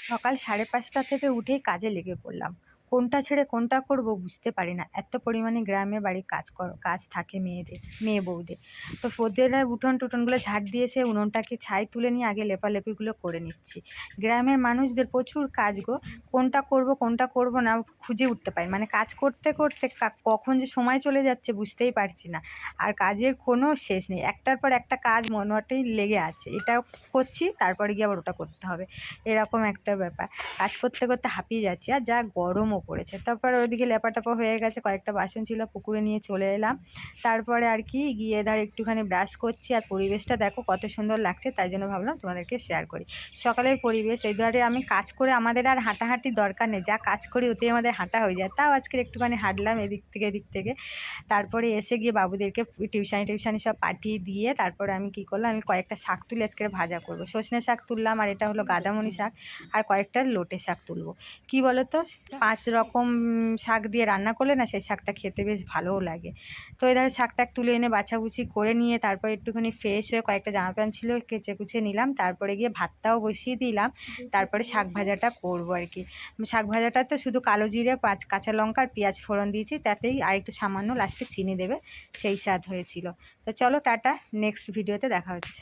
সকাল 5:30 থেকে উঠেই কাজে লেগে পড়লাম। কোনটা ছেড়ে কোনটা করব বুঝতে পারি না। এত পরিমাণে গ্রামে বাড়ির কাজ থাকে মেয়েদের, মেয়ে বউদের। তো ওদের আর উঠোন-টুঠোনগুলো ঝাড় দিয়ে এসে উনুনটাকে ছাই তুলে নিয়ে আগে লেপালেপিগুলো করে নিচ্ছি। গ্রামের মানুষদের প্রচুর কাজ গো। কোনটা করব না খুঁজে উঠতে পারি। মানে কাজ করতে, করতে কখন যে সময় চলে যাচ্ছে বুঝতেই পারছি না। আর কাজের কোনো শেষ নেই। একটার পর একটা কাজ মনেই লেগে আছে। এটাও করছি, তারপরে গিয়ে আবার ওটা করতে হবে। এরকম একটা ব্যাপার। কাজ করতে, করতে হাঁপিয়ে যাচ্ছি। আর যা গরমও পড়েছে। তারপরে ওইদিকে লেপাটেপা হয়ে গেছে, কয়েকটা বাসন ছিল পুকুরে নিয়ে চলে এলাম। তারপরে আর কি গিয়ে একটুখানি ব্রাশ করছি। আর পরিবেশটা দেখো কত সুন্দর লাগছে, তাই জন্য ভাবলাম তোমাদেরকে শেয়ার করি। সকালের পরিবেশ, এই ধারে আমি কাজ করে আমাদের আর হাঁটাহাঁটির দরকার নেই। যা কাজ করি ওতেই আমাদের হাঁটা হয়ে যায়। তাও আজকের একটুখানি হাঁটলাম এদিক থেকে এদিক থেকে। তারপরে এসে গিয়ে বাবুদেরকে টিউশানি সব পাঠিয়ে দিয়ে তারপরে আমি কী করলাম, আমি কয়েকটা শাক তুলে আজকে ভাজা করব। সজনে শাক তুললাম, আর এটা হলো গাঁদামণি শাক, আর কয়েকটা লোটে শাক তুলবো। কী বলো তো, 5 রকম শাক দিয়ে রান্না করলে না সেই শাকটা খেতে বেশ ভালোও লাগে। তো এধারে শাকটাক তুলে এনে বাছাবুছি করে নিয়ে তারপর একটুখানি ফ্রেশ হয়ে কয়েকটা জামা প্যান্ট ছিল কেচে কুচে নিলাম। তারপরে গিয়ে ভাতটাও বসিয়ে দিলাম। তারপরে শাক ভাজাটা করবো আর কি। শাক ভাজাটা তো শুধু কালো জিরে, কাঁচা লঙ্কা আর পেঁয়াজ ফোড়ন দিয়েছি, তাতেই আর একটু সামান্য লাস্টে চিনি দেবে, সেই স্বাদ হয়েছিল। তো চলো টাটা, নেক্সট ভিডিওতে দেখা হচ্ছে।